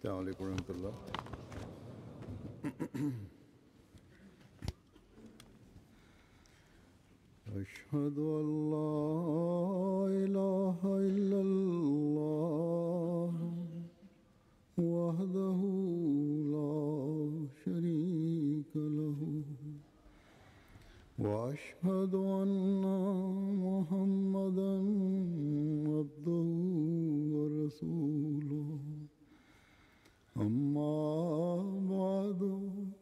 السلام عليكم ورحمة الله. أشهد أن لا إله إلا الله وحده لا شريك له وأشهد أن محمدا عبده ورسوله أما بعد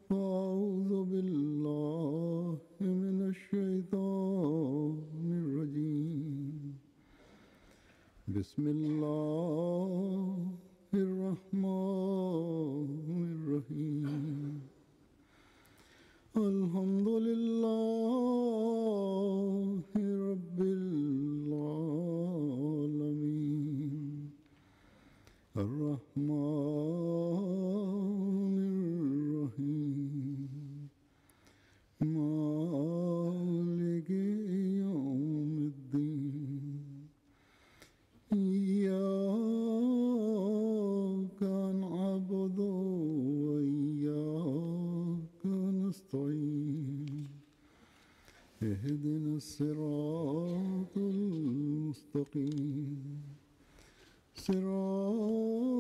فأعوذ بالله من الشيطان الرجيم بسم الله الرحمن الرحيم الحمد لله رب العالمين الرحمن الرحيم مالك يوم الدين إياك نعبد وإياك نستعين اهدنا الصراط المستقيم صراط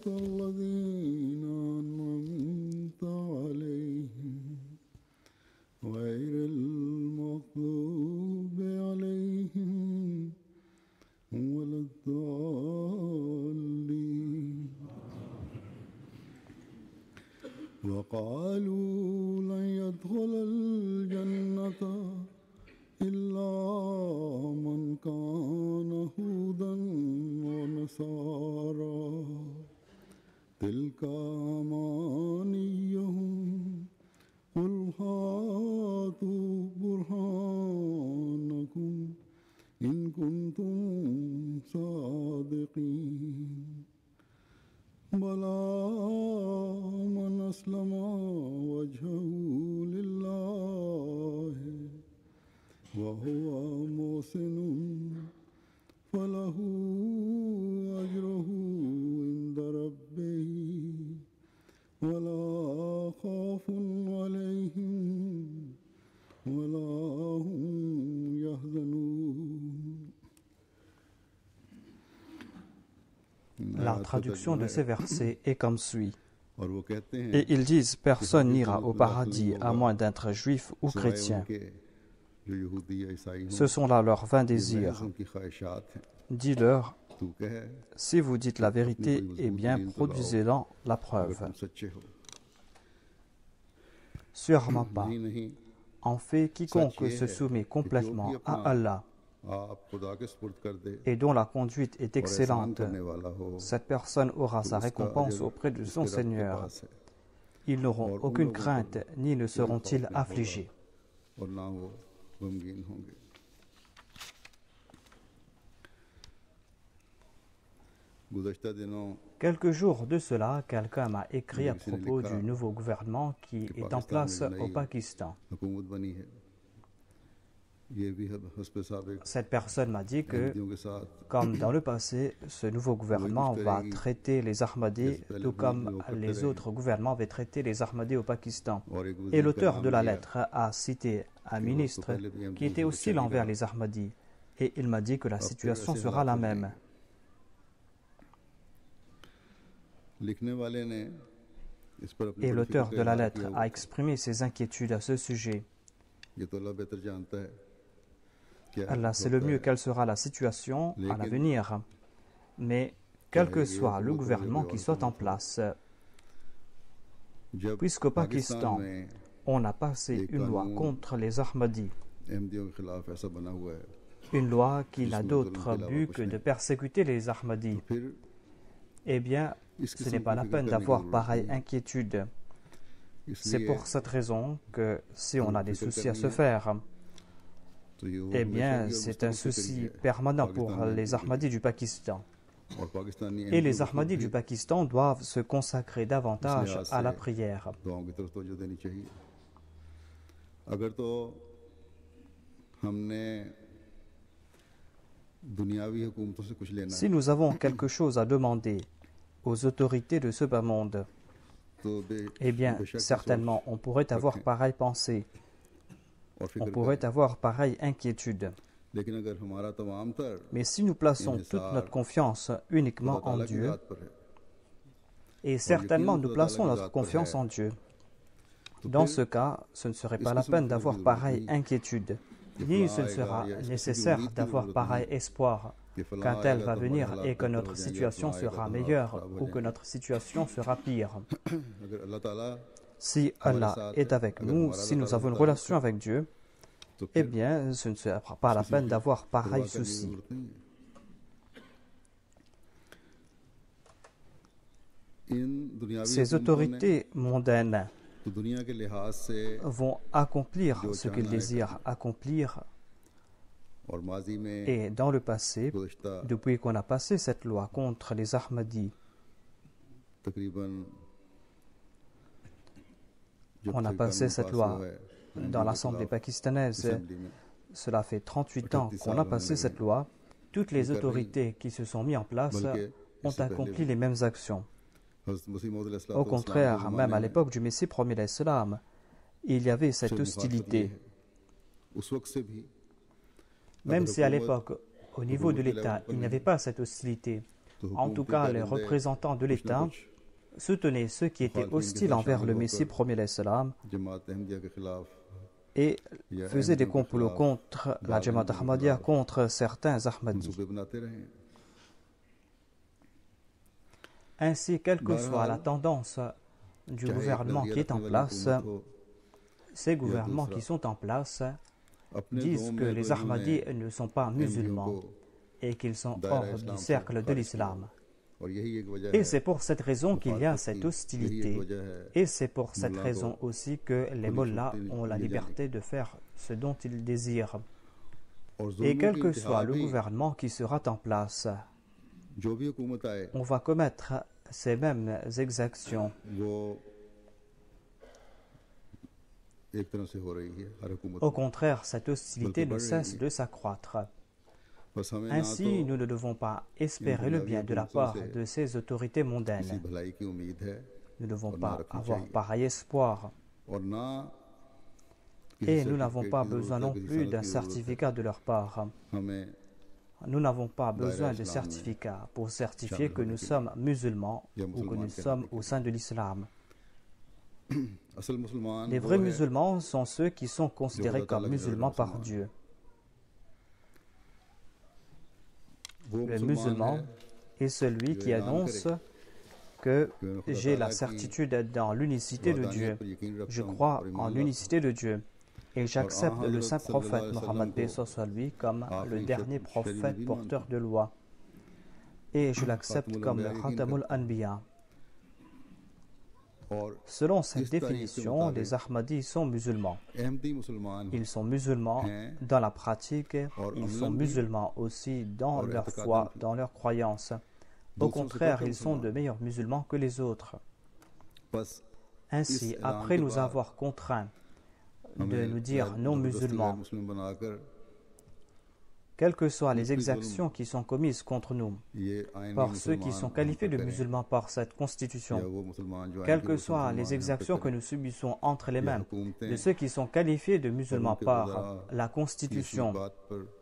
الذين أنعمت عليهم غير المغضوب عليهم ولا الضالين وقالوا لن يدخل الجنة إلا من كان هودا ونصارى تلك أمانيهم قل هاتوا برهانكم إن كنتم صادقين بلى من أسلم وجهه لله وهو محسن فله أجره عند ربه ولا خوف عليهم ولا هم يحزنون. La traduction de ces versets est comme suit. Et ils disent, personne n'ira au paradis à moins d'être juif ou chrétien. Ce sont là leurs vains désirs. Dis-leur, si vous dites la vérité, eh bien, produisez-en la preuve. Sûrement pas. En fait, quiconque se soumet complètement à Allah et dont la conduite est excellente, cette personne aura sa récompense auprès de son Seigneur. Ils n'auront aucune crainte, ni ne seront-ils affligés. Quelques jours de cela, quelqu'un m'a écrit à propos du nouveau gouvernement qui est en place au Pakistan. Cette personne m'a dit que, comme dans le passé, ce nouveau gouvernement va traiter les Ahmadis tout comme les autres gouvernements avaient traité les Ahmadis au Pakistan. Et l'auteur de la lettre a cité un ministre qui était hostile envers les Ahmadis. Et il m'a dit que la situation sera la même. Et l'auteur de la lettre a exprimé ses inquiétudes à ce sujet. Allah sait le mieux quelle sera la situation à l'avenir. Mais quel que soit le gouvernement qui soit en place, puisqu'au Pakistan, on a passé une loi contre les Ahmadis, une loi qui n'a d'autre but que de persécuter les Ahmadis, eh bien, ce n'est pas la peine d'avoir pareille inquiétude. C'est pour cette raison que si on a des soucis à se faire, eh bien, c'est un souci permanent pour les Ahmadis du Pakistan. Et les Ahmadis du Pakistan doivent se consacrer davantage à la prière. Si nous avons quelque chose à demander aux autorités de ce bas monde. Eh bien, certainement, on pourrait avoir pareille pensée, on pourrait avoir pareille inquiétude. Mais si nous plaçons toute notre confiance uniquement en Dieu, et certainement nous plaçons notre confiance en Dieu, dans ce cas, ce ne serait pas la peine d'avoir pareille inquiétude, ni ce ne sera nécessaire d'avoir pareil espoir qu'un tel va venir et que notre situation sera meilleure ou que notre situation sera pire. Si Allah est avec nous, si nous avons une relation avec Dieu, eh bien, ce ne sera pas la peine d'avoir pareil souci. Ces autorités mondaines vont accomplir ce qu'ils désirent accomplir. Et dans le passé, depuis qu'on a passé cette loi contre les Ahmadis, on a passé cette loi dans l'Assemblée pakistanaise. Cela fait 38 ans qu'on a passé cette loi. Toutes les autorités qui se sont mises en place ont accompli les mêmes actions. Au contraire, même à l'époque du Messie premier l'Islam, il y avait cette hostilité. Même si à l'époque, au niveau de l'État, il n'y avait pas cette hostilité, en tout cas les représentants de l'État soutenaient ceux qui étaient hostiles envers le Messie premier l'Islam et faisaient des complots contre la Jamaat Ahmadiyya, contre certains Ahmadis. Ainsi, quelle que soit la tendance du gouvernement qui est en place, ces gouvernements qui sont en place disent que les Ahmadis ne sont pas musulmans et qu'ils sont hors du cercle de l'islam. Et c'est pour cette raison qu'il y a cette hostilité. Et c'est pour cette raison aussi que les mollahs ont la liberté de faire ce dont ils désirent. Et quel que soit le gouvernement qui sera en place, on va commettre ces mêmes exactions. Au contraire, cette hostilité ne cesse de s'accroître. Ainsi, nous ne devons pas espérer le bien de la part de ces autorités mondaines. Nous ne devons pas avoir pareil espoir. Et nous n'avons pas besoin non plus d'un certificat de leur part. Nous n'avons pas besoin de certificat pour certifier que nous sommes musulmans ou que nous sommes au sein de l'islam. Les vrais musulmans sont ceux qui sont considérés comme musulmans par Dieu. Le musulman est celui qui annonce que j'ai la certitude dans l'unicité de Dieu. Je crois en l'unicité de Dieu. Et j'accepte le saint prophète Mohammed lui comme le dernier prophète porteur de loi. Et je l'accepte comme le Khatamul Anbiya. Selon cette définition, les Ahmadis sont musulmans. Ils sont musulmans dans la pratique, ils sont musulmans aussi dans leur foi, dans leur croyance. Au contraire, ils sont de meilleurs musulmans que les autres. Ainsi, après nous avoir contraints de nous dire non musulmans, quelles que soient les exactions qui sont commises contre nous par ceux qui sont qualifiés de musulmans par cette constitution, quelles que soient les exactions que nous subissons entre les mains de ceux qui sont qualifiés de musulmans par la constitution,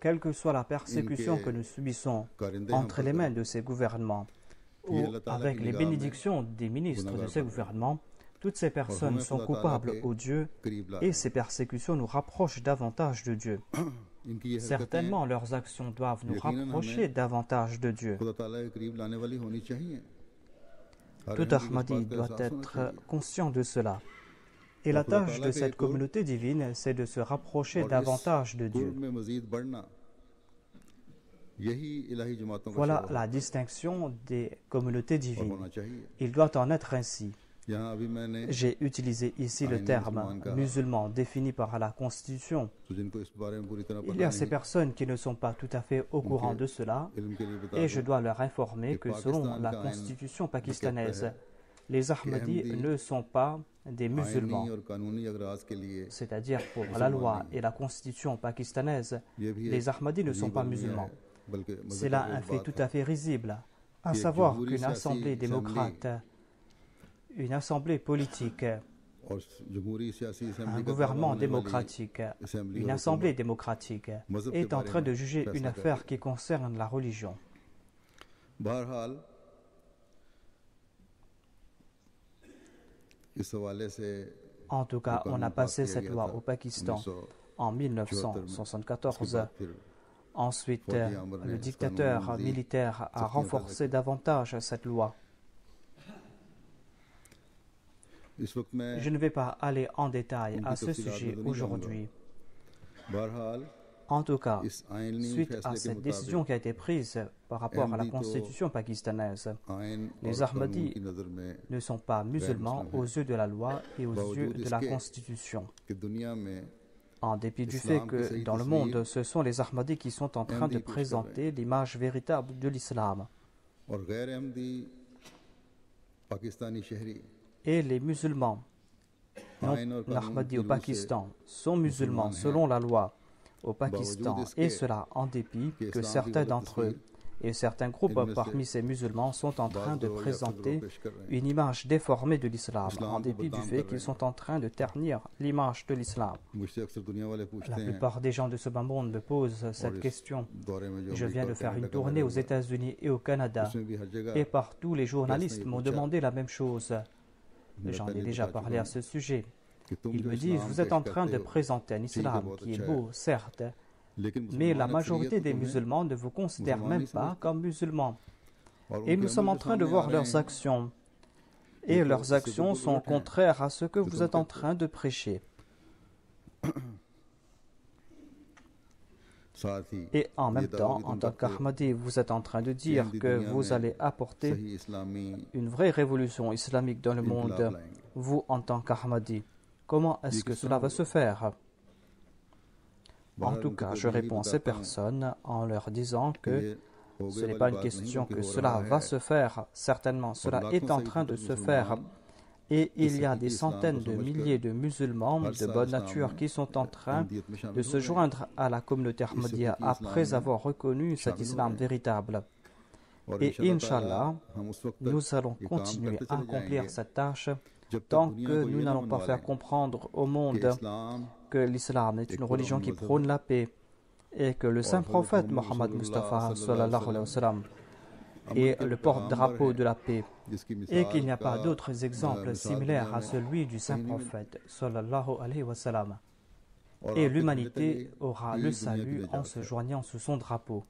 quelle que soit la persécution que nous subissons entre les mains de ces gouvernements ou avec les bénédictions des ministres de ces gouvernements, toutes ces personnes sont coupables au Dieu et ces persécutions nous rapprochent davantage de Dieu. Certainement, leurs actions doivent nous rapprocher davantage de Dieu. Tout Ahmadi doit être conscient de cela. Et la tâche de cette communauté divine, c'est de se rapprocher davantage de Dieu. Voilà la distinction des communautés divines. Il doit en être ainsi. J'ai utilisé ici le terme musulman défini par la Constitution. Il y a ces personnes qui ne sont pas tout à fait au courant de cela et je dois leur informer que selon la Constitution pakistanaise, les Ahmadis ne sont pas des musulmans. C'est-à-dire pour la loi et la Constitution pakistanaise, les Ahmadis ne sont pas musulmans. C'est là un fait tout à fait risible. à savoir qu'une assemblée démocrate, une assemblée politique, un gouvernement démocratique, une assemblée démocratique est en train de juger une affaire qui concerne la religion. En tout cas, on a passé cette loi au Pakistan en 1974. Ensuite, le dictateur militaire a renforcé davantage cette loi. Je ne vais pas aller en détail à ce sujet aujourd'hui. En tout cas, suite à cette décision qui a été prise par rapport à la constitution pakistanaise, les Ahmadis ne sont pas musulmans aux yeux de la loi et aux yeux de la constitution. En dépit du fait que dans le monde, ce sont les Ahmadis qui sont en train de présenter l'image véritable de l'islam. Et les musulmans, non Ahmadis au Pakistan, sont musulmans selon la loi au Pakistan, et cela en dépit que certains d'entre eux et certains groupes parmi ces musulmans sont en train de présenter une image déformée de l'islam, en dépit du fait qu'ils sont en train de ternir l'image de l'islam. La plupart des gens de ce bas monde me posent cette question. Je viens de faire une tournée aux États-Unis et au Canada, et partout les journalistes m'ont demandé la même chose. J'en ai déjà parlé à ce sujet. Ils me disent, vous êtes en train de présenter un islam qui est beau, certes, mais la majorité des musulmans ne vous considèrent même pas comme musulmans. Et nous sommes en train de voir leurs actions. Et leurs actions sont contraires à ce que vous êtes en train de prêcher. Et en même temps, en tant qu'Ahmadi, vous êtes en train de dire que vous allez apporter une vraie révolution islamique dans le monde, vous en tant qu'Ahmadi. Comment est-ce que cela va se faire? En tout cas, je réponds à ces personnes en leur disant que ce n'est pas une question que cela va se faire. Certainement, cela est en train de se faire. Et il y a des centaines de milliers de musulmans de bonne nature qui sont en train de se joindre à la communauté Ahmadiyya après avoir reconnu cet islam véritable. Et Inch'Allah, nous allons continuer à accomplir cette tâche tant que nous n'allons pas faire comprendre au monde que l'islam est une religion qui prône la paix et que le saint prophète Mohammed Mustafa sallallahu alayhi wa sallam est le porte-drapeau de la paix et qu'il n'y a pas d'autres exemples similaires à celui du saint prophète sallallahu alayhi wa sallam. Et l'humanité aura le salut en se joignant sous son drapeau.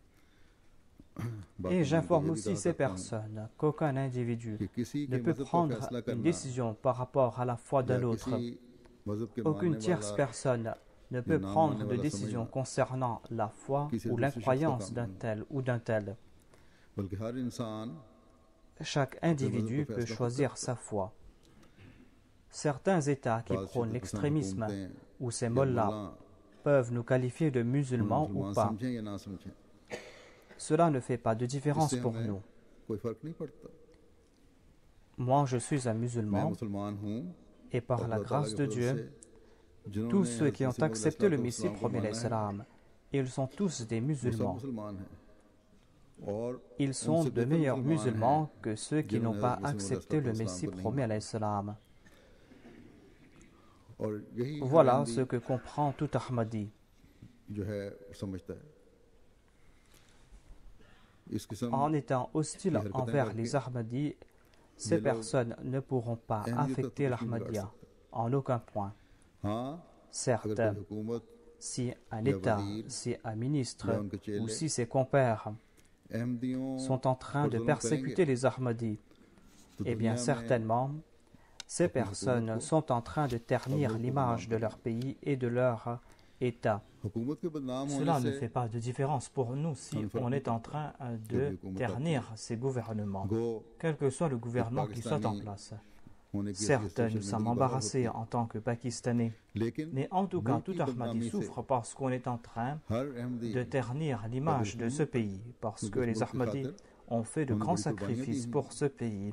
Et j'informe aussi ces personnes qu'aucun individu ne peut prendre une décision par rapport à la foi d'un autre. Aucune tierce personne ne peut prendre de décision concernant la foi ou l'incroyance d'un tel ou d'un tel. Chaque individu peut choisir sa foi. Certains États qui prônent l'extrémisme ou ces mollahs peuvent nous qualifier de musulmans ou pas. Cela ne fait pas de différence pour nous. Moi, je suis un musulman et par la grâce de Dieu, tous ceux qui ont accepté le Messie promis l'Islam, ils sont tous des musulmans. Ils sont de meilleurs musulmans que ceux qui n'ont pas accepté le Messie promis à l'Islam. Voilà ce que comprend tout Ahmadi. En étant hostile envers les Ahmadis, ces personnes ne pourront pas affecter l'Ahmadiyya en aucun point. Certes, si un État, si un ministre ou si ses compères sont en train de persécuter les Ahmadis, eh bien certainement, ces personnes sont en train de ternir l'image de leur pays et de leur État. Cela ne fait pas de différence pour nous si on est en train de ternir ces gouvernements, quel que soit le gouvernement qui soit en place. Certes, nous sommes embarrassés en tant que Pakistanais, mais en tout cas, tout Ahmadi souffre parce qu'on est en train de ternir l'image de ce pays, parce que les Ahmadis ont fait de grands sacrifices pour ce pays.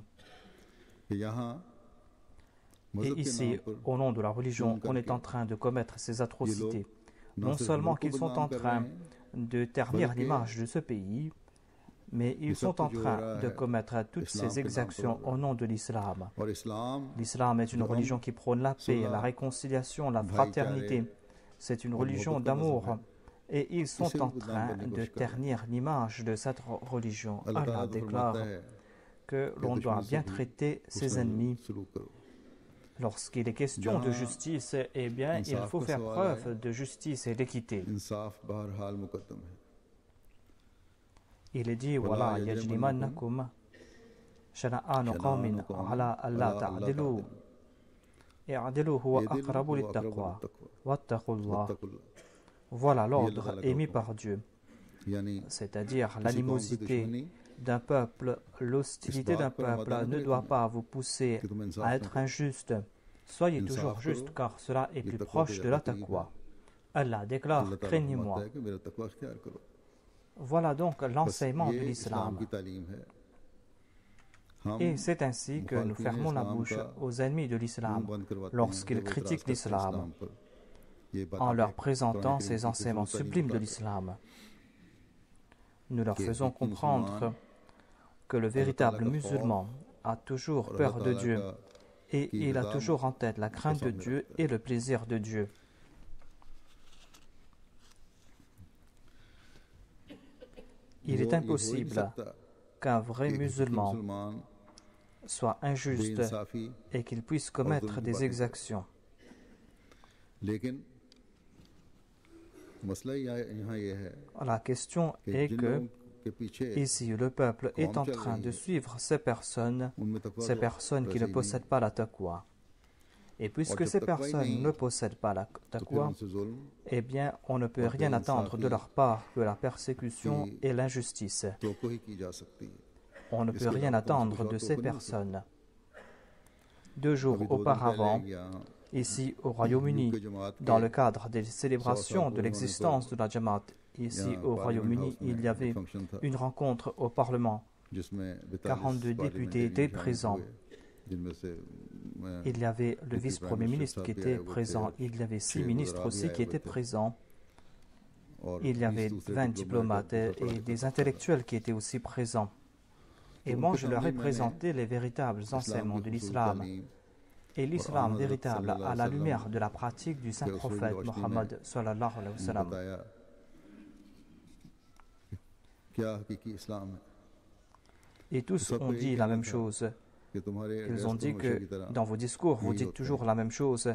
Et ici, au nom de la religion, on est en train de commettre ces atrocités. Non seulement qu'ils sont en train de ternir l'image de ce pays, Mais ils sont en train de commettre toutes ces exactions au nom de l'islam. L'islam est une religion qui prône la paix, la réconciliation, la fraternité. C'est une religion d'amour. Et ils sont en train de ternir l'image de cette religion. Allah déclare que l'on doit bien traiter ses ennemis. Lorsqu'il est question de justice, eh bien, il faut faire preuve de justice et d'équité. Il est dit, voilà, yajlimannakum shana'anu qawmin ala alla ta'dilu i'dilu huwa aqrabu lit-taqwa wattaqullah. Voilà l'ordre émis par Dieu, c'est-à-dire l'animosité d'un peuple, l'hostilité d'un peuple ne doit pas vous pousser à être injuste. Soyez toujours juste car cela est plus proche de la taqwa. Allah déclare, craignez-moi. Voilà donc l'enseignement de l'islam. Et c'est ainsi que nous fermons la bouche aux ennemis de l'islam lorsqu'ils critiquent l'islam en leur présentant ces enseignements sublimes de l'islam. Nous leur faisons comprendre que le véritable musulman a toujours peur de Dieu et il a toujours en tête la crainte de Dieu et le plaisir de Dieu. Il est impossible qu'un vrai musulman soit injuste et qu'il puisse commettre des exactions. La question est que ici le peuple est en train de suivre ces personnes qui ne possèdent pas la taqwa. Et puisque ces personnes ne possèdent pas la taqwa, eh bien on ne peut rien attendre de leur part que la persécution et l'injustice. On ne peut rien attendre de ces personnes. 2 jours auparavant, ici au Royaume-Uni, dans le cadre des célébrations de l'existence de la Jamaat, ici au Royaume-Uni, il y avait une rencontre au Parlement. 42 députés étaient présents. Il y avait le vice-premier ministre qui était présent. Il y avait 6 ministres aussi qui étaient présents. Il y avait 20 diplomates et des intellectuels qui étaient aussi présents. Et moi, je leur ai présenté les véritables enseignements de l'islam. Et l'islam véritable à la lumière de la pratique du saint prophète Mohammed sallallahu alayhi wa sallam. Et tous ont dit la même chose. Ils ont dit que dans vos discours, vous dites toujours la même chose.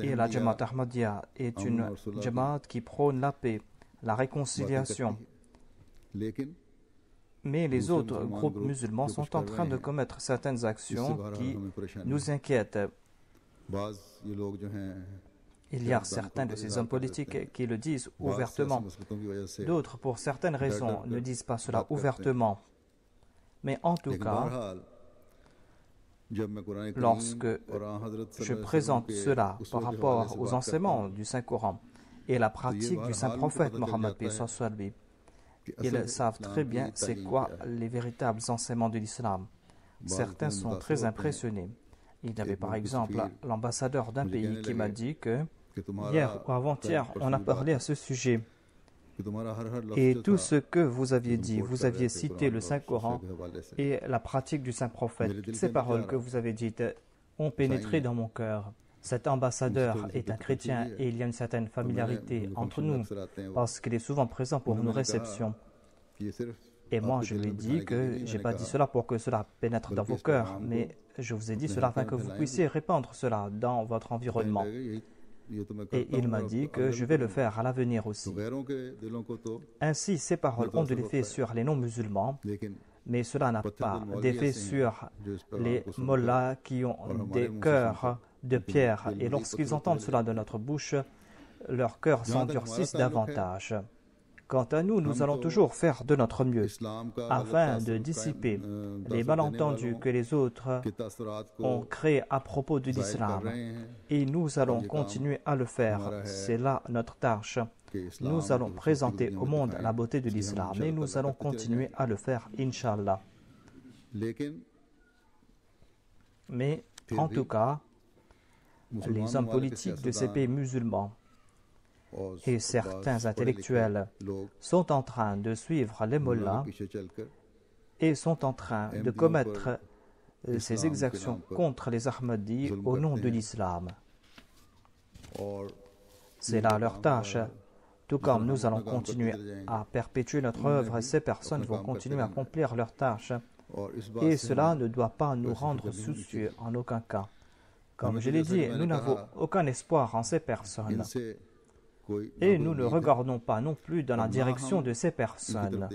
Et la Jamaat Ahmadiyya est une Jamaat qui prône la paix, la réconciliation. Mais les autres groupes musulmans sont en train de commettre certaines actions qui nous inquiètent. Il y a certains de ces hommes politiques qui le disent ouvertement. D'autres, pour certaines raisons, ne disent pas cela ouvertement. Mais en tout cas, lorsque je présente cela par rapport aux enseignements du Saint-Coran et la pratique du Saint-Prophète Mohammed, ils savent très bien c'est quoi les véritables enseignements de l'islam. Certains sont très impressionnés. Il y avait par exemple l'ambassadeur d'un pays qui m'a dit que hier ou avant-hier, on a parlé à ce sujet. Et tout ce que vous aviez dit, vous aviez cité le Saint-Coran et la pratique du Saint-Prophète. Toutes ces paroles que vous avez dites ont pénétré dans mon cœur. Cet ambassadeur est un chrétien et il y a une certaine familiarité entre nous parce qu'il est souvent présent pour nos réceptions. Et moi, je lui ai dit que je n'ai pas dit cela pour que cela pénètre dans vos cœurs, mais je vous ai dit cela afin que vous puissiez répandre cela dans votre environnement. Et il m'a dit que je vais le faire à l'avenir aussi. Ainsi, ces paroles ont de l'effet sur les non-musulmans, mais cela n'a pas d'effet sur les mollahs qui ont des cœurs de pierre. Et lorsqu'ils entendent cela de notre bouche, leurs cœurs s'endurcissent davantage. Quant à nous, nous allons toujours faire de notre mieux afin de dissiper les malentendus que les autres ont créés à propos de l'islam. Et nous allons continuer à le faire. C'est là notre tâche. Nous allons présenter au monde la beauté de l'islam et nous allons continuer à le faire, Inch'Allah. Mais en tout cas, les hommes politiques de ces pays musulmans Et certains intellectuels sont en train de suivre les mollahs et sont en train de commettre ces exactions contre les Ahmadis au nom de l'islam. C'est là leur tâche. Tout comme nous allons continuer à perpétuer notre œuvre, ces personnes vont continuer à accomplir leur tâche. Et cela ne doit pas nous rendre soucieux en aucun cas. Comme je l'ai dit, nous n'avons aucun espoir en ces personnes. Et nous ne regardons pas non plus dans la direction de ces personnes.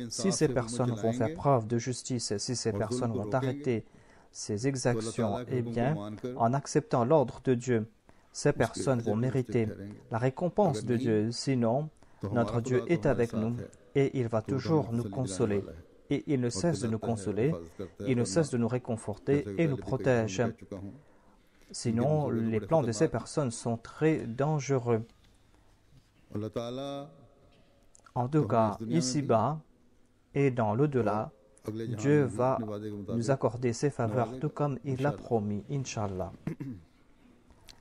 Si ces personnes vont faire preuve de justice, si ces personnes vont arrêter ces exactions, eh bien, en acceptant l'ordre de Dieu, ces personnes vont mériter la récompense de Dieu. Sinon, notre Dieu est avec nous et il va toujours nous consoler. Et il ne cesse de nous consoler, il ne cesse de nous réconforter et nous protège. Sinon, les plans de ces personnes sont très dangereux. En tout cas, ici-bas et dans l'au-delà, Dieu va nous accorder ses faveurs tout comme il l'a promis, Inch'Allah.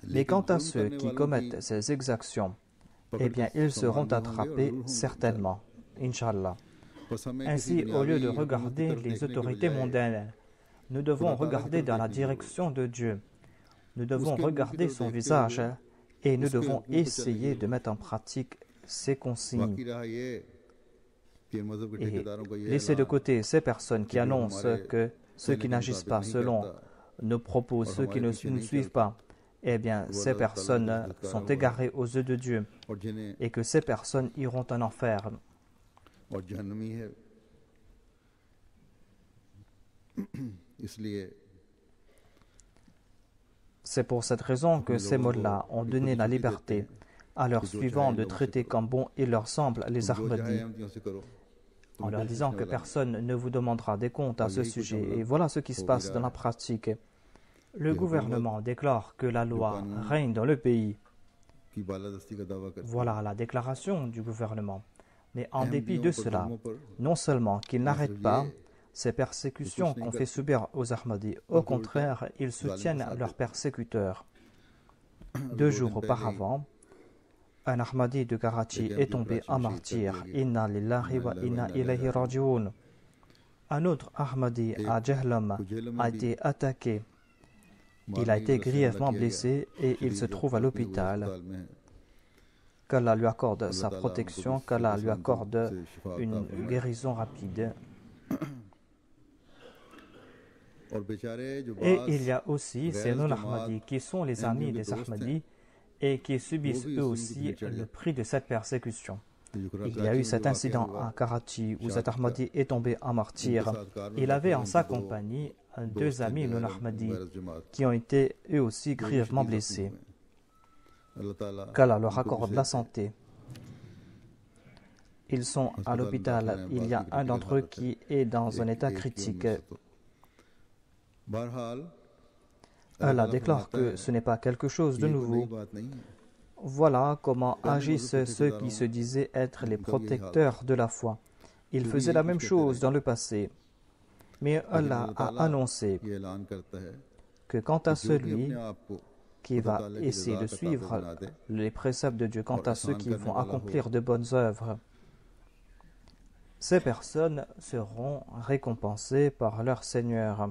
Mais quant à ceux qui commettent ces exactions, eh bien, ils seront attrapés certainement, Inch'Allah. Ainsi, au lieu de regarder les autorités mondaines, nous devons regarder dans la direction de Dieu. Nous devons regarder son visage et nous devons essayer de mettre en pratique ses consignes. Et laisser de côté ces personnes qui annoncent que ceux qui n'agissent pas selon nos propos, ceux qui ne nous suivent pas, eh bien, ces personnes sont égarées aux yeux de Dieu et que ces personnes iront en enfer. C'est pour cette raison que ces mollahs ont donné la liberté à leurs suivants de traiter comme bon il leur semble les Ahmadis, en leur disant que personne ne vous demandera des comptes à ce sujet. Et voilà ce qui se passe dans la pratique. Le gouvernement déclare que la loi règne dans le pays. Voilà la déclaration du gouvernement. Mais en dépit de cela, non seulement qu'ils n'arrêtent pas ces persécutions qu'on fait subir aux Ahmadis, au contraire, ils soutiennent leurs persécuteurs. 2 jours auparavant, un Ahmadi de Karachi est tombé en martyr. Inna lillahi wa inna ilayhi raji'un. Un autre Ahmadi à Jahlam a été attaqué. Il a été grièvement blessé et il se trouve à l'hôpital. Qu'Allah lui accorde sa protection, qu'Allah lui accorde une guérison rapide. Et il y a aussi ces non-Ahmadis qui sont les amis des Ahmadis et qui subissent eux aussi le prix de cette persécution. Il y a eu cet incident à Karachi où cet Ahmadi est tombé en martyr. Il avait en sa compagnie 2 amis non-Ahmadis qui ont été eux aussi grièvement blessés. Qu'Allah leur accorde la santé. Ils sont à l'hôpital. Il y a un d'entre eux qui est dans un état critique. Allah déclare que ce n'est pas quelque chose de nouveau. Voilà comment agissent ceux qui se disaient être les protecteurs de la foi. Ils faisaient la même chose dans le passé. Mais Allah a annoncé que quant à celui qui va essayer de suivre les préceptes de Dieu, quant à ceux qui vont accomplir de bonnes œuvres, ces personnes seront récompensées par leur Seigneur.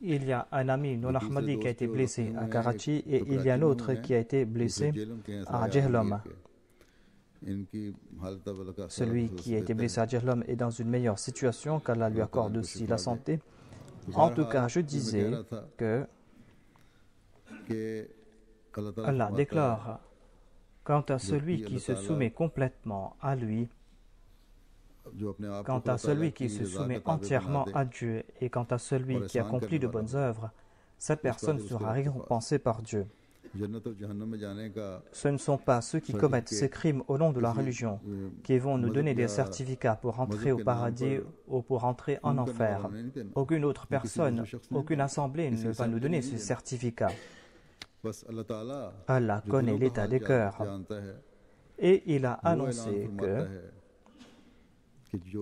Il y a un ami non-Ahmadi qui a été blessé à Karachi et il y a un autre qui a été blessé à Jahlam. Celui qui a été blessé à Jahlam est dans une meilleure situation, qu'Allah lui accorde aussi la santé. En tout cas, je disais que Allah déclare quant à celui qui se soumet complètement à lui, quant à celui qui se soumet entièrement à Dieu et quant à celui qui accomplit de bonnes œuvres, cette personne sera récompensée par Dieu. Ce ne sont pas ceux qui commettent ces crimes au nom de la religion qui vont nous donner des certificats pour entrer au paradis ou pour entrer en enfer. Aucune autre personne, aucune assemblée ne va nous donner ce certificat. Allah connaît l'état des cœurs et il a annoncé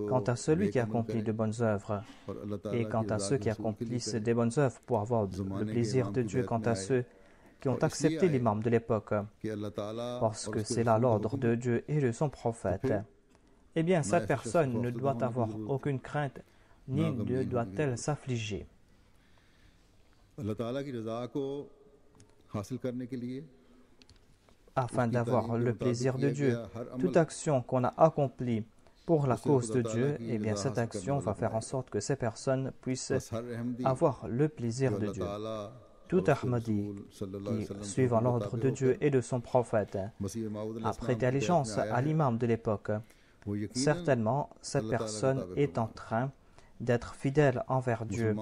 quant à celui qui accomplit de bonnes œuvres et quant à ceux qui accomplissent des bonnes œuvres pour avoir le plaisir de Dieu, quant à ceux qui ont accepté l'imam de l'époque, parce que c'est là l'ordre de Dieu et de son prophète, eh bien cette personne ne doit avoir aucune crainte ni ne doit-elle s'affliger. Afin d'avoir le plaisir de Dieu, toute action qu'on a accomplie pour la cause de Dieu, eh bien cette action va faire en sorte que ces personnes puissent avoir le plaisir de Dieu. Tout Ahmadi qui, suivant l'ordre de Dieu et de son prophète, a prêté allégeance à l'imam de l'époque, certainement cette personne est en train d'être fidèle envers Dieu.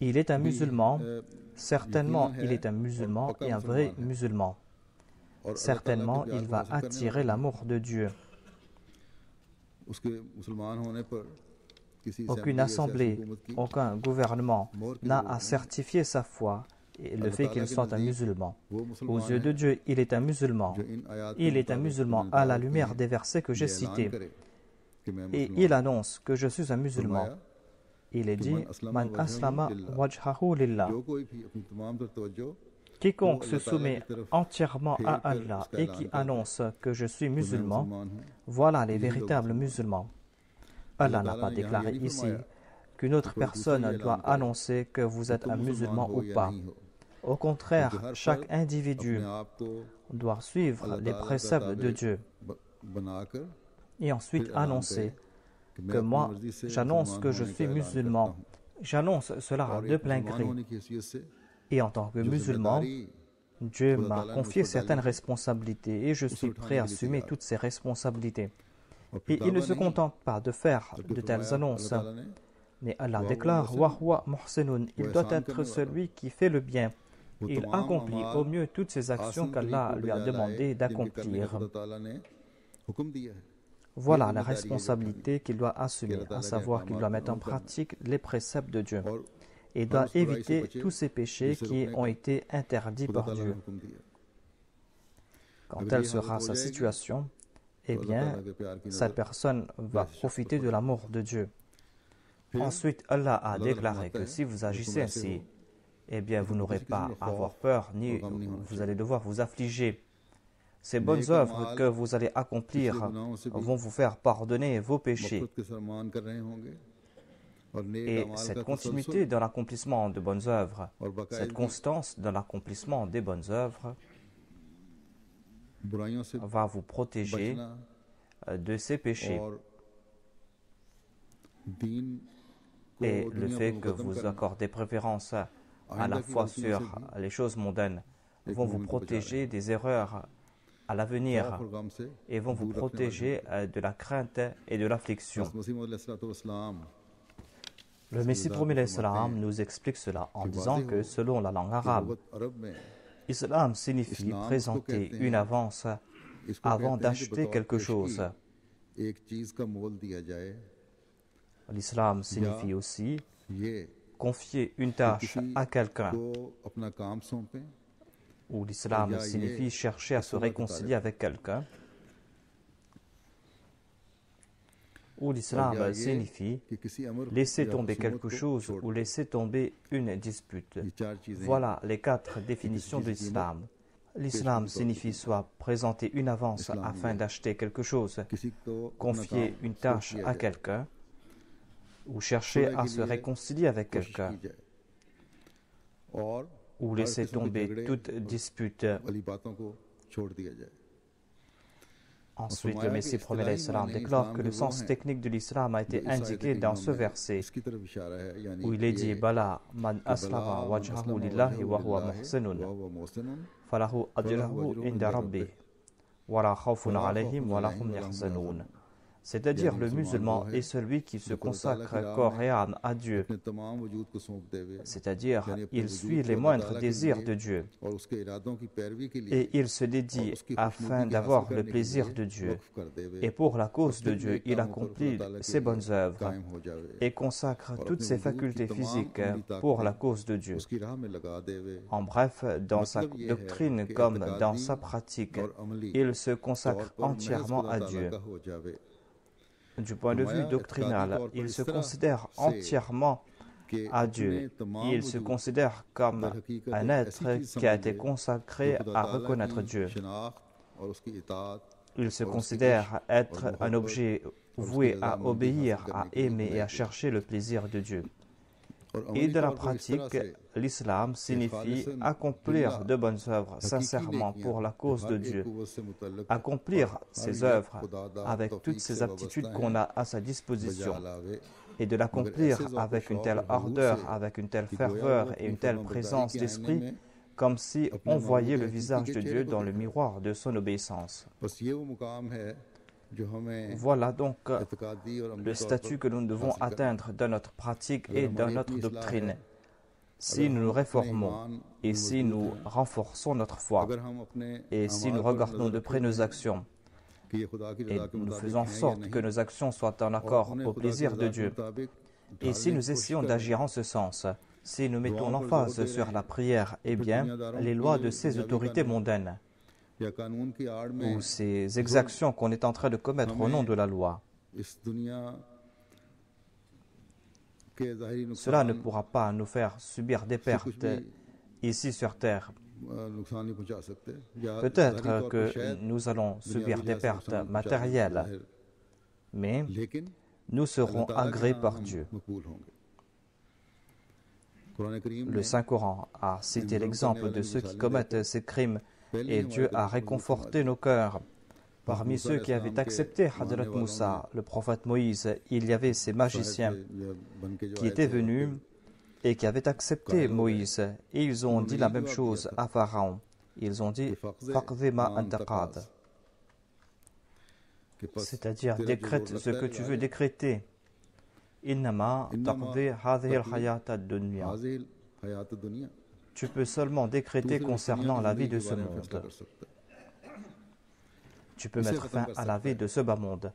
Il est un musulman, certainement il est un musulman et un vrai musulman. Certainement il va attirer l'amour de Dieu. Aucune assemblée, aucun gouvernement n'a à certifier sa foi et le fait qu'il soit un musulman. Aux yeux de Dieu, il est un musulman. Il est un musulman à la lumière des versets que j'ai cités. Et il annonce que je suis un musulman. Il est dit « Man aslama wajhahu lillah » Quiconque se soumet entièrement à Allah et qui annonce que je suis musulman, voilà les véritables musulmans. Allah n'a pas déclaré ici qu'une autre personne doit annoncer que vous êtes un musulman ou pas. Au contraire, chaque individu doit suivre les préceptes de Dieu et ensuite annoncer que moi, j'annonce que je suis musulman. J'annonce cela de plein gré. Et en tant que musulman, Dieu m'a confié certaines responsabilités et je suis prêt à assumer toutes ces responsabilités. Et il ne se contente pas de faire de telles annonces. Mais Allah déclare « Wa huwa muhsinun » Il doit être celui qui fait le bien. Il accomplit au mieux toutes ces actions qu'Allah lui a demandé d'accomplir. Voilà la responsabilité qu'il doit assumer, à savoir qu'il doit mettre en pratique les préceptes de Dieu et doit éviter tous ces péchés qui ont été interdits par Dieu. Quand telle sera sa situation, eh bien, cette personne va profiter de l'amour de Dieu. Ensuite, Allah a déclaré que si vous agissez ainsi, eh bien, vous n'aurez pas à avoir peur, ni vous allez devoir vous affliger. Ces bonnes œuvres que vous allez accomplir vont vous faire pardonner vos péchés. Et cette continuité dans l'accomplissement de bonnes œuvres, cette constance dans l'accomplissement des bonnes œuvres, va vous protéger de ces péchés. Et le fait que vous accordez préférence à la foi sur les choses mondaines vont vous protéger des erreurs à l'avenir et vont vous protéger de la crainte et de l'affliction. Le Messie promis l'Islam nous explique cela en disant que selon la langue arabe, Islam signifie présenter une avance avant d'acheter quelque chose. L'Islam signifie aussi confier une tâche à quelqu'un. Ou l'Islam signifie chercher à se réconcilier avec quelqu'un. Ou l'Islam signifie laisser tomber quelque chose ou laisser tomber une dispute. Voilà les 4 définitions de l'Islam. L'Islam signifie soit présenter une avance afin d'acheter quelque chose, confier une tâche à quelqu'un, ou chercher à se réconcilier avec quelqu'un, ou laisser tomber toute dispute. Ensuite, le Messie promet l'Islam déclare que le sens technique de l'Islam a été indiqué dans ce verset où il est dit Bala man aslama wajhahu lillahi wa huwa muhsinun falahu ajruhu inda rabbih wa la khawfun alayhim wa la hum yahzanun. C'est-à-dire le musulman est celui qui se consacre corps et âme à Dieu, c'est-à-dire il suit les moindres désirs de Dieu et il se dédie afin d'avoir le plaisir de Dieu. Et pour la cause de Dieu, il accomplit ses bonnes œuvres et consacre toutes ses facultés physiques pour la cause de Dieu. En bref, dans sa doctrine comme dans sa pratique, il se consacre entièrement à Dieu. du point de vue doctrinal, il se considère entièrement à Dieu. Il se considère comme un être qui a été consacré à reconnaître Dieu. Il se considère être un objet voué à obéir, à aimer et à chercher le plaisir de Dieu. Et dans la pratique, l'islam signifie accomplir de bonnes œuvres sincèrement pour la cause de Dieu. Accomplir ces œuvres avec toutes ces aptitudes qu'on a à sa disposition. Et de l'accomplir avec une telle ardeur, avec une telle ferveur et une telle présence d'esprit, comme si on voyait le visage de Dieu dans le miroir de son obéissance. Voilà donc le statut que nous devons atteindre dans notre pratique et dans notre doctrine. Si nous nous réformons et si nous renforçons notre foi et si nous regardons de près nos actions et nous faisons en sorte que nos actions soient en accord au plaisir de Dieu et si nous essayons d'agir en ce sens, si nous mettons l'emphase sur la prière, eh bien, les lois de ces autorités mondaines ou ces exactions qu'on est en train de commettre au nom de la loi, cela ne pourra pas nous faire subir des pertes ici sur terre. Peut-être que nous allons subir des pertes matérielles, mais nous serons agréés par Dieu. Le Saint-Coran a cité l'exemple de ceux qui commettent ces crimes et Dieu a réconforté nos cœurs. Parmi ceux qui avaient accepté Hadrat Moussa, le prophète Moïse, il y avait ces magiciens qui étaient venus et qui avaient accepté Moïse. Et ils ont dit la même chose à Pharaon. Ils ont dit « Faqdi ma antaqad », c'est-à-dire décrète ce que tu veux décréter. Innama taqdi hadhihi al-hayat ad-dunya. Tu peux seulement décréter concernant la vie de ce monde. Tu peux mettre fin à la vie de ce bas monde.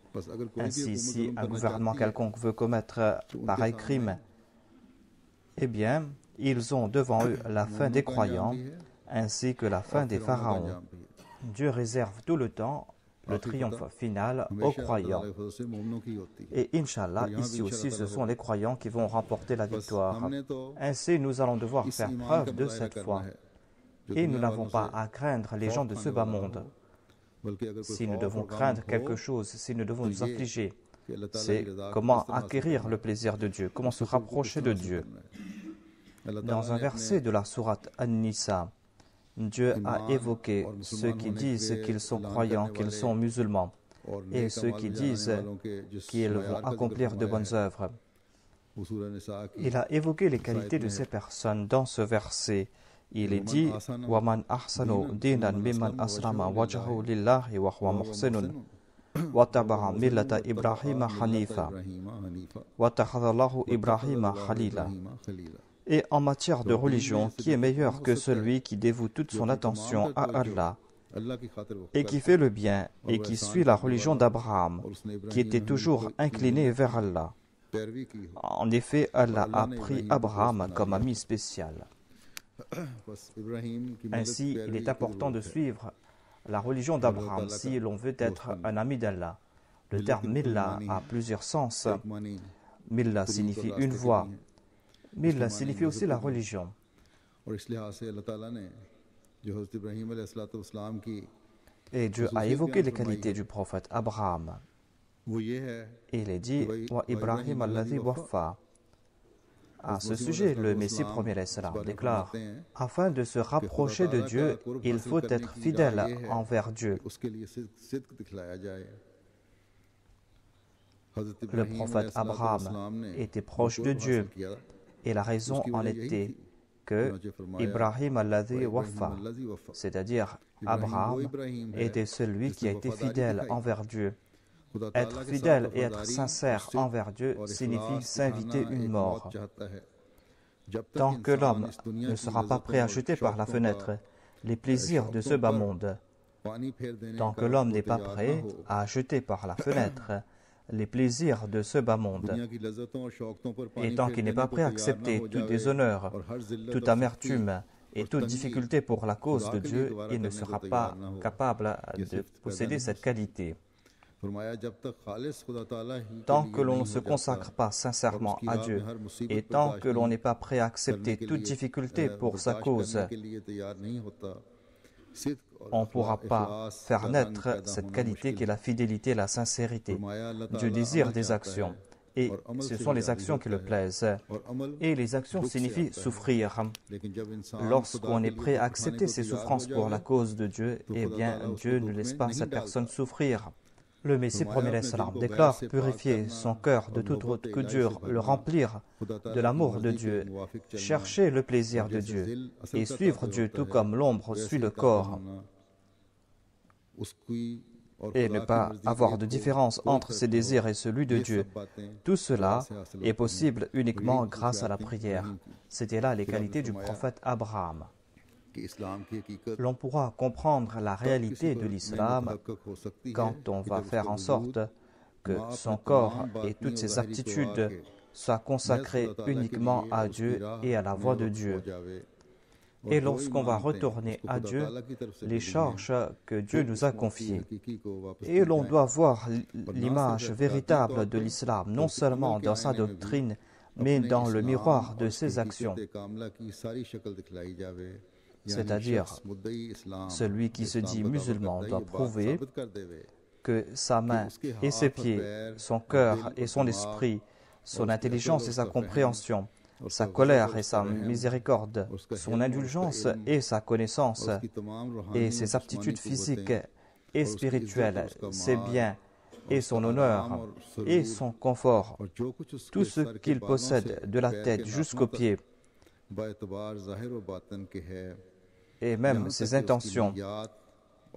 Ainsi, si un gouvernement quelconque veut commettre pareil crime, eh bien, ils ont devant eux la fin des croyants, ainsi que la fin des pharaons. Dieu réserve tout le temps le triomphe final aux croyants. Et Inch'Allah, ici aussi, ce sont les croyants qui vont remporter la victoire. Ainsi, nous allons devoir faire preuve de cette foi. Et nous n'avons pas à craindre les gens de ce bas monde. Si nous devons craindre quelque chose, si nous devons nous affliger, c'est comment acquérir le plaisir de Dieu, comment se rapprocher de Dieu. Dans un verset de la sourate An-Nisa, Dieu a évoqué ceux qui disent qu'ils sont croyants, qu'ils sont musulmans, et ceux qui disent qu'ils vont accomplir de bonnes œuvres. Il a évoqué les qualités de ces personnes dans ce verset. Il est dit « Waman ahsanu dinan mimman aslama wajhahu lillahi wa huwa muhsinun wa taba'a millata Ibrahima hanifa wa takhadallahu Ibrahima khalila » Et en matière de religion, qui est meilleur que celui qui dévoue toute son attention à Allah et qui fait le bien et qui suit la religion d'Abraham, qui était toujours incliné vers Allah. En effet, Allah a pris Abraham comme ami spécial. Ainsi, il est important de suivre la religion d'Abraham si l'on veut être un ami d'Allah. Le terme Millah a plusieurs sens. Millah signifie une voie. Millah signifie aussi la religion. Et Dieu a évoqué les qualités du prophète Abraham. Et il est dit Wa Ibrahim alladhi waffa. À ce sujet, le Messie premier déclare afin de se rapprocher de Dieu, il faut être fidèle envers Dieu. Le prophète Abraham était proche de Dieu. Et la raison en était que Ibrahim alladhi waffa, c'est-à-dire Abraham était celui qui a été fidèle envers Dieu. Être fidèle et être sincère envers Dieu signifie s'inviter une mort. Tant que l'homme ne sera pas prêt à jeter par la fenêtre les plaisirs de ce bas monde, tant que l'homme n'est pas prêt à jeter par la fenêtre les plaisirs de ce bas monde, et tant qu'il n'est pas prêt à accepter tout déshonneur, toute amertume et toute difficulté pour la cause de Dieu, il ne sera pas capable de posséder cette qualité. Tant que l'on ne se consacre pas sincèrement à Dieu et tant que l'on n'est pas prêt à accepter toute difficulté pour sa cause, on ne pourra pas faire naître cette qualité qui est la fidélité et la sincérité. Dieu désire des actions et ce sont les actions qui le plaisent. Et les actions signifient souffrir. Lorsqu'on est prêt à accepter ces souffrances pour la cause de Dieu, eh bien Dieu ne laisse pas cette personne souffrir. Le Messie premier salam déclare purifier son cœur de toute route que Dieu, le remplir de l'amour de Dieu, chercher le plaisir de Dieu et suivre Dieu tout comme l'ombre suit le corps et ne pas avoir de différence entre ses désirs et celui de Dieu. Tout cela est possible uniquement grâce à la prière. C'était là les qualités du prophète Abraham. L'on pourra comprendre la réalité de l'islam quand on va faire en sorte que son corps et toutes ses aptitudes soient consacrés uniquement à Dieu et à la voie de Dieu. Et lorsqu'on va retourner à Dieu, les charges que Dieu nous a confiées. Et l'on doit voir l'image véritable de l'islam, non seulement dans sa doctrine, mais dans le miroir de ses actions. C'est-à-dire, celui qui se dit musulman doit prouver que sa main et ses pieds, son cœur et son esprit, son intelligence et sa compréhension, sa colère et sa miséricorde, son indulgence et sa connaissance, et ses aptitudes physiques et spirituelles, ses biens et son honneur et son confort, tout ce qu'il possède de la tête jusqu'aux pieds, et même ses intentions,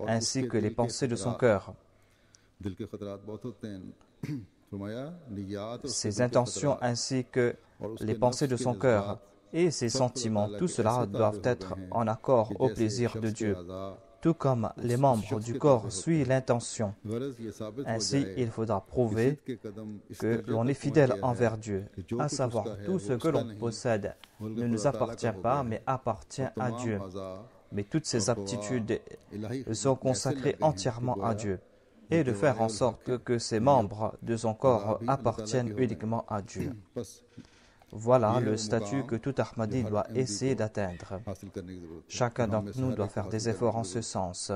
ainsi que les pensées de son cœur. Ses intentions ainsi que les pensées de son cœur et ses sentiments, tout cela doivent être en accord au plaisir de Dieu, tout comme les membres du corps suivent l'intention. Ainsi, il faudra prouver que l'on est fidèle envers Dieu, à savoir tout ce que l'on possède ne nous appartient pas, mais appartient à Dieu. Mais toutes ces aptitudes sont consacrées entièrement à Dieu, et de faire en sorte que ces membres de son corps appartiennent uniquement à Dieu. Voilà le statut que tout Ahmadi doit essayer d'atteindre. Chacun d'entre nous doit faire des efforts en ce sens.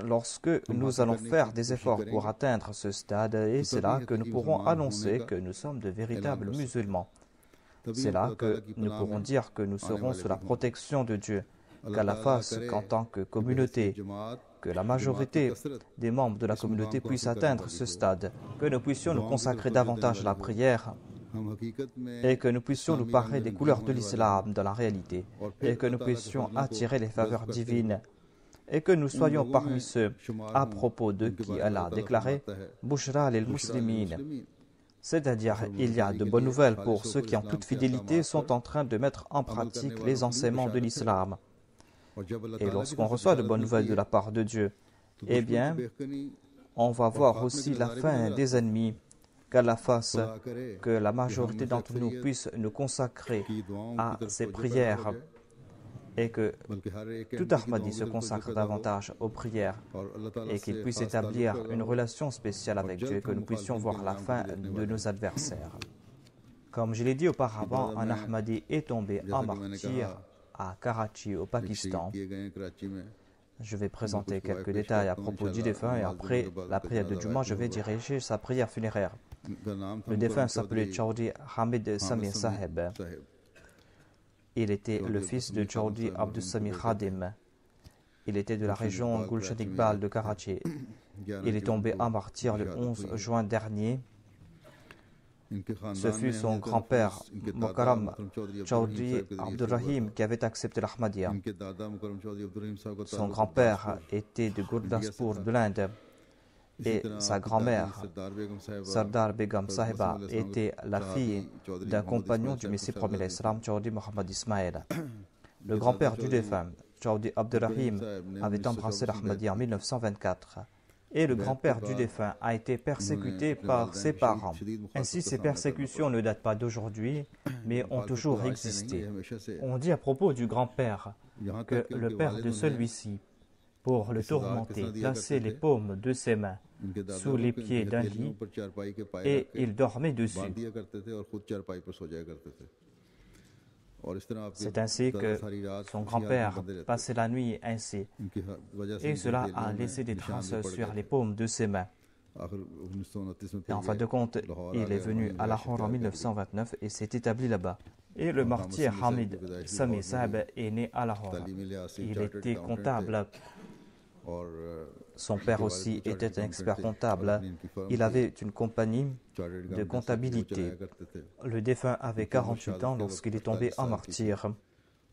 Lorsque nous allons faire des efforts pour atteindre ce stade, et c'est là que nous pourrons annoncer que nous sommes de véritables musulmans. C'est là que nous pourrons dire que nous serons sous la protection de Dieu, qu'Allah fasse qu'en tant que communauté, que la majorité des membres de la communauté puissent atteindre ce stade, que nous puissions nous consacrer davantage à la prière et que nous puissions nous parer des couleurs de l'islam dans la réalité et que nous puissions attirer les faveurs divines et que nous soyons parmi ceux à propos de qui Allah a déclaré « Bushra lil muslimin ». C'est-à-dire, il y a de bonnes nouvelles pour ceux qui en toute fidélité sont en train de mettre en pratique les enseignements de l'islam. Et lorsqu'on reçoit de bonnes nouvelles de la part de Dieu, eh bien, on va voir aussi la fin des ennemis, qu'Allah fasse que la majorité d'entre nous puisse nous consacrer à ses prières et que tout Ahmadi se consacre davantage aux prières et qu'il puisse établir une relation spéciale avec Dieu et que nous puissions voir la fin de nos adversaires. Comme je l'ai dit auparavant, un Ahmadi est tombé en martyr à Karachi, au Pakistan. Je vais présenter quelques détails à propos du défunt et après la prière de Juma, je vais diriger sa prière funéraire. Le défunt s'appelait Chaudhry Hamid Sami Saheb. Il était le fils de Chaudhry Abdus Sami Khadim. Il était de la région Gulshan Iqbal de Karachi. Il est tombé en martyr le 11 juin dernier. Ce fut son grand-père, Mukarram Chaudhry Abdurrahim, qui avait accepté l'Ahmadiyya. Son grand-père était de Gurdaspur de l'Inde et sa grand-mère, Sardar Begum Sahiba, était la fille d'un compagnon du Messie premier l'Islam, Chaudhry Muhammad Ismail. Le grand-père du défunt, Chaudhry Abdurrahim, avait embrassé l'Ahmadiyya en 1924. Et le grand-père du défunt a été persécuté par ses parents. Ainsi, ces persécutions ne datent pas d'aujourd'hui, mais ont toujours existé. On dit à propos du grand-père que le père de celui-ci pour le tourmenter, plaçait les paumes de ses mains sous les pieds d'un lit et il dormait dessus. C'est ainsi que son grand-père passait la nuit ainsi, et cela a laissé des traces sur les paumes de ses mains. Et en fin de compte, il est venu à Lahore en 1929 et s'est établi là-bas. Et le martyr Hamid Sami Sahib est né à Lahore. Il était comptable. Son père aussi était un expert comptable. Il avait une compagnie de comptabilité. Le défunt avait 48 ans lorsqu'il est tombé en martyr.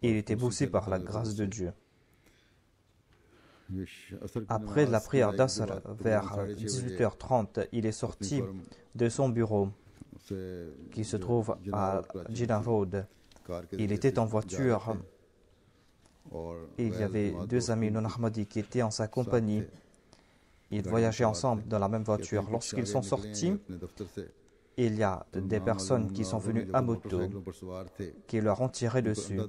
Il était poussé par la grâce de Dieu. Après la prière d'Asr, vers 18h30, il est sorti de son bureau qui se trouve à Jinnah Road. Il était en voiture. Il y avait deux amis non-ahmadis qui étaient en sa compagnie. Ils voyageaient ensemble dans la même voiture. Lorsqu'ils sont sortis, il y a des personnes qui sont venues à moto, qui leur ont tiré dessus.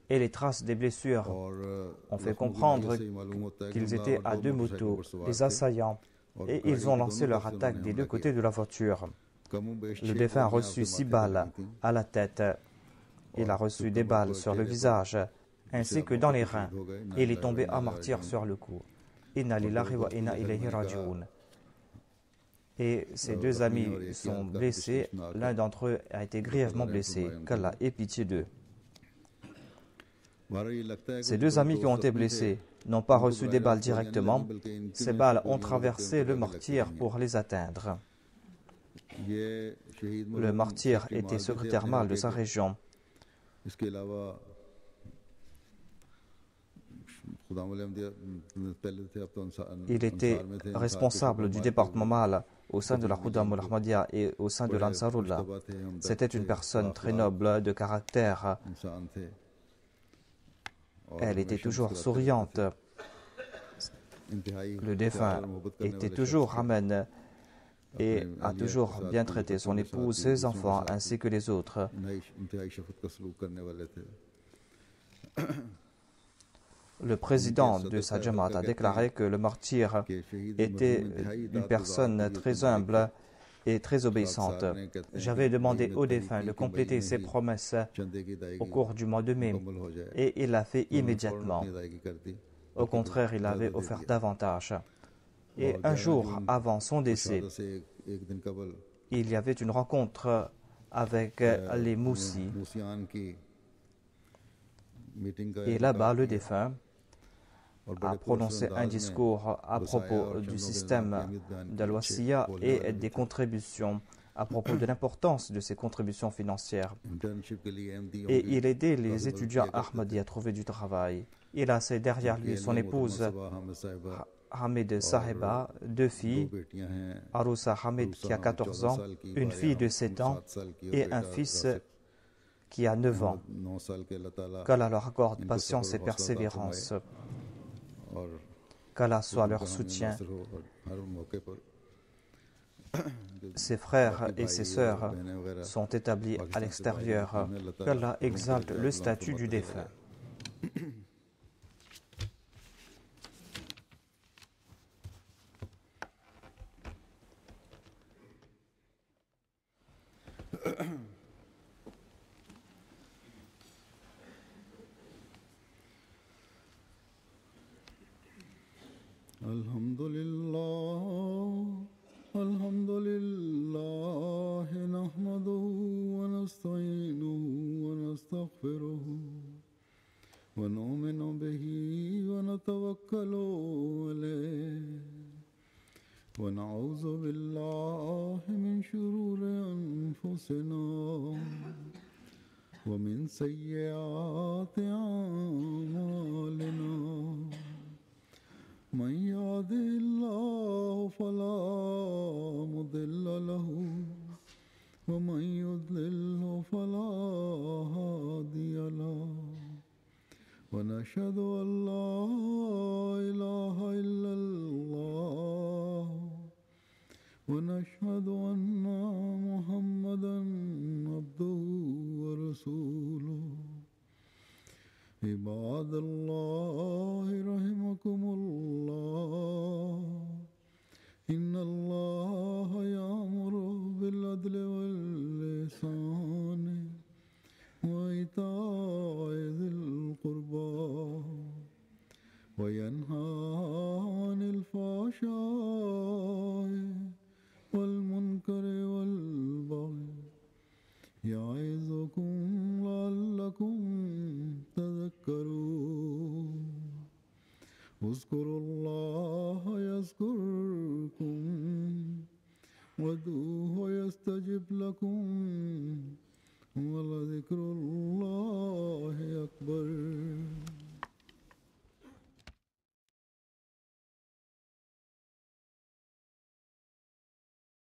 Et les traces des blessures ont fait comprendre qu'ils étaient à deux motos, des assaillants, et ils ont lancé leur attaque des deux côtés de la voiture. Le défunt a reçu 6 balles à la tête. Il a reçu des balles sur le visage, ainsi que dans les reins. Et il est tombé à martyr sur le cou. Inna lillahi wa inna ilayhi raji'un. Et ses deux amis sont blessés. L'un d'entre eux a été grièvement blessé. Qu'Allah ait pitié d'eux. Ces deux amis qui ont été blessés n'ont pas reçu des balles directement. Ces balles ont traversé le martyr pour les atteindre. Le martyr était secrétaire mâle de sa région. Il était responsable du département mâle au sein de la Khuddam al-Ahmadiyya et au sein de l'Ansarullah. C'était une personne très noble de caractère. Elle était toujours souriante. Le défunt était toujours ramen et a toujours bien traité son épouse, ses enfants ainsi que les autres. Le président de sa Jamaat a déclaré que le martyr était une personne très humble et très obéissante. J'avais demandé au défunt de compléter ses promesses au cours du mois de mai et il l'a fait immédiatement. Au contraire, il avait offert davantage. Et un jour avant son décès, il y avait une rencontre avec les Moussis. Et là-bas, le défunt a prononcé un discours à propos du système de l'Wasiya et des contributions, à propos de l'importance de ces contributions financières. Et il aidait les étudiants Ahmadis à trouver du travail. Il a laissé derrière lui son épouse Hamid Sahiba, 2 filles, Arousa Hamid qui a 14 ans, une fille de 7 ans et un fils qui a 9 ans. Qu'Allah leur accorde patience et persévérance. Qu'Allah soit leur soutien. Ses frères et ses sœurs sont établis à l'extérieur. Qu'Allah exalte le statut du défunt. Alhamdulillah, nahmaduhu wa nasta'inuhu wa nastaghfiruhu wa nu'minu bihi wa natawakkalu alayhi wa na'udhu billahi min shururi anfusina wa min sayyiati a'malina. من يهده الله فلا مضل له ومن يضلل فلا هادي له ونشهد أن لا إله إلا الله ونشهد أن محمدا عبده ورسوله عباد الله رحمه وينهى عن الفحشاء والمنكر والبغي يعظكم لعلكم تذكرون اذكروا الله يذكركم وادعوه يستجب لكم ولذكر الله